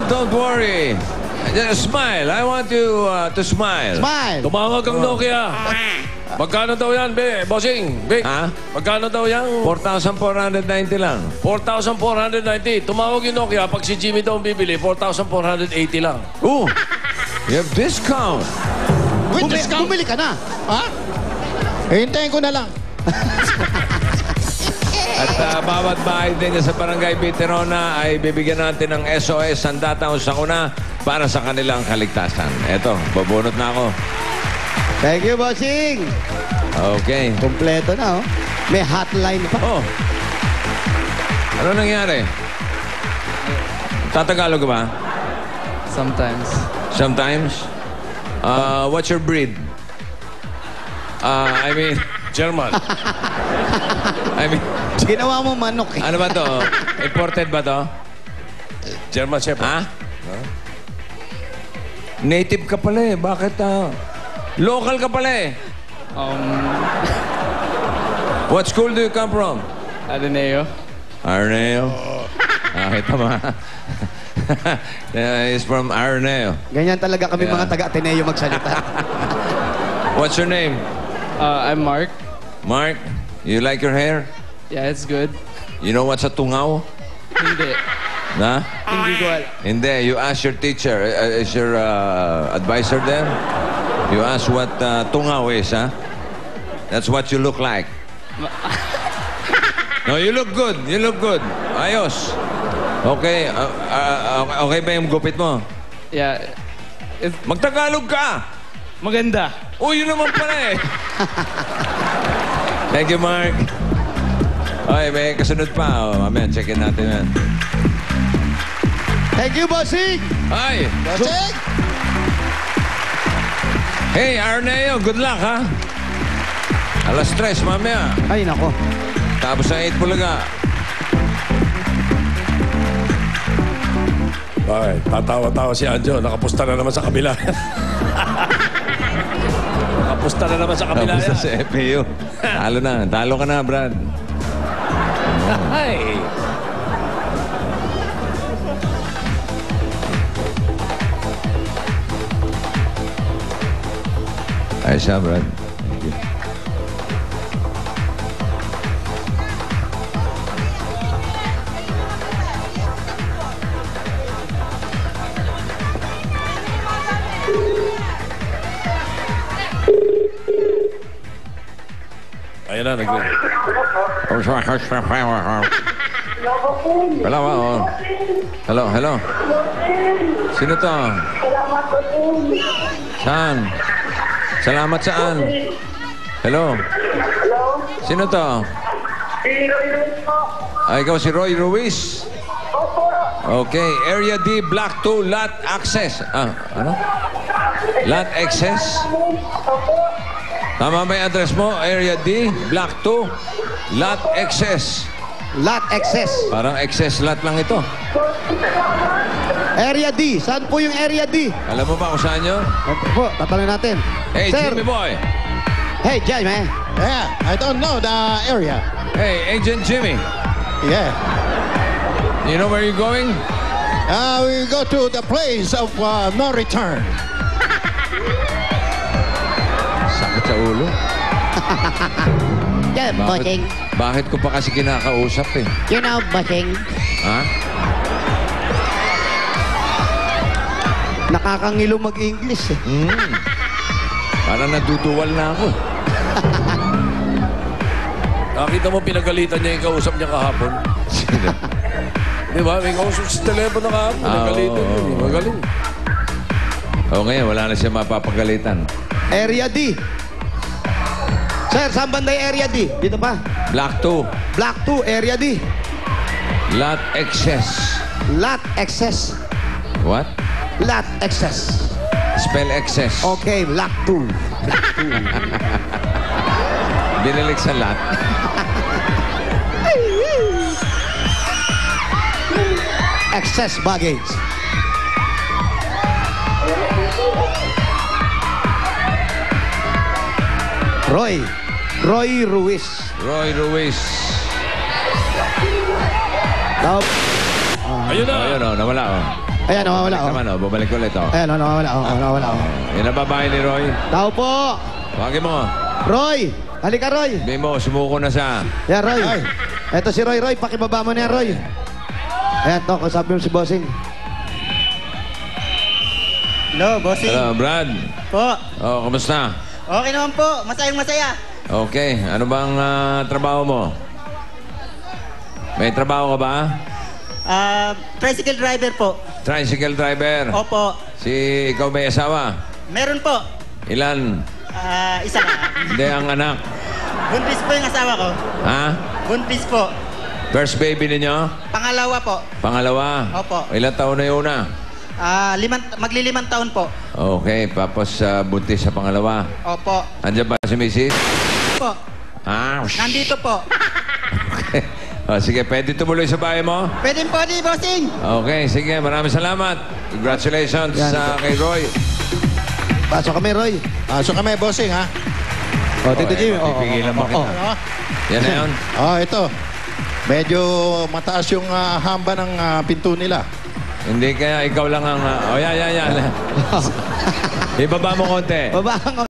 Don't worry. Just smile. I want you to smile. Smile. Tumawag ang Nokia. Magkano daw yan, bossing? Vic, Ha? magkano daw yan? 4,490 lang. 4,490. Tumawag yung Nokia. Pag si Jimmy daw ang bibili, 4,480 lang. Ooh, you have discount. Bumili ka na. Ha? Hintayin ko na lang. At bawat bahay din sa Barangay Biterona ay bibigyan natin ng SOS Sandataon Sakuna para sa kanilang kaligtasan. Eto, babunot na ako. Thank you, bossing. Okay. Kompleto na, oh. May hotline pa. Oh. Ano nangyari? Tatagalog ka ba? Sometimes. Sometimes? What's your breed? I mean, German. I mean, Ginawa mo manok, eh. ano ba to? Imported ba to? German Shepherd. Ha? Native ka pala eh. Bakit local ka pala eh? What school do you come from? Ateneo. Arneo. Kita mo. He's from Arneo. Ganyan talaga kami Yeah. mga taga-Ateneo magsalita. What's your name? I'm Mark. Mark? You like your hair? Yeah, it's good. You know what's a tungaw? Hindi. Na? Hindi ko alam. Hindi. You ask your teacher. Is your advisor there? You ask what tungaw is, huh? That's what you look like. No, you look good. You look good. Ayos. Okay. Okay ba yung gupit mo? Yeah. It's Magtagalog ka! maganda. Oh, yun naman pala eh. Thank you, Mark. Okay, may kasunod pa. Oh, mamaya, checkin natin yan. Thank you, bossing. Hi! Bossing! Hey, Arneo, good luck, ha? Alas 3, mamaya. Ay, nako. Tapos ang 8 Bulaga. Ay, tatawa-tawa si Anjo. Nakapusta na naman sa kabila. Nakapusta na naman sa kabila Tapos yan. sa FPU. Talo na. Talo ka na, Brad. Ay! Ayos siya, Brad. Thank you. Ayan na, nag- Wala ba? Oh. Hello, hello. Sino to? Saan? Salamat saan? Hello? Sino to? Ay, ikaw si Roy Ruiz? Okay. Area D, Block 2, lot access. Ano? Lot access? Tama ba yung address mo? Area D, Block 2, lot access. Lot excess. Parang excess lot lang ito. Area D. Saan po yung Area D? Alam mo ba kung saan yun? Ito po, tatanungin natin. Hey, Sir. Jimmy boy. Hey, Jimmy. Yeah, I don't know the area. Hey, Agent Jimmy. Yeah. You know where you're going? We go to the place of no return. Sakit sa ulo. Yeah, bossing. Bakit ko pa kasi kinakausap eh? You know, bossing. Ha? Nakakangilo mag-English, eh. Parang naduduwal na ako. Nakita mo pinagalitan niya yung kausap niya kahapon. Sino? Di ba? May kausap sa telepono kahapon. Pinagalitan oo. yun. Magaling. Ngayon, wala na siya mapapagalitan. Area D. Sir, saan banda yung Area D? Dito pa. Block 2, Block 2, Area D. lot excess. Lot excess. What? Lot excess. Spell excess. Okay, Block 2. Block 2. Binilik sa lot. Excess baggage. Roy Ruiz. Roy Ruiz. Now, Ayun na. Ayun o, nawala o. Ayan, nawawala. Balik naman, bumalik ulit, Ayan, nawawala. Nawawala. Yan ang babae ni Roy. Tao po. Tawagin mo. Roy. Halika, Roy. Sabi mo, sumuko na siya. Yan, Roy. Eto si Roy. Roy, pakibaba mo na yan, Roy. Ayan, to. Kasabi mo si Bossing. Hello, bossing. Hello, Brad. Po. Oh, kumusta? Okay naman po. Masayang masaya. Okay, ano bang trabaho mo? May trabaho ka ba? Tricycle driver po. Tricycle driver. Opo. Ikaw may asawa? Meron po. Ilan? Isa na. Hindi, ang anak. Buntis po yung asawa ko. Ha? Buntis po. First baby ninyo? Pangalawa po. Pangalawa? Opo. Ilang taon na yung una? Maglilimang taon po. Okay, tapos buntis sa pangalawa. Opo. Andiyan ba si Mrs.? Po. Ah, Nandito po. okay. Sige, pwede tumuloy sa bahay mo? Pwede po di, bossing. Okay, sige. Maraming salamat. Congratulations sa kay Roy. Pasok kami, Roy. So kami, bossing, ha? O, Tito Jimmy. Pipigilan mo kita. Ano? Yan na yun. Ito. Medyo mataas yung hamba ng pinto nila. Hindi kaya ikaw lang ang... yan. Ibaba mo konti. Baba ang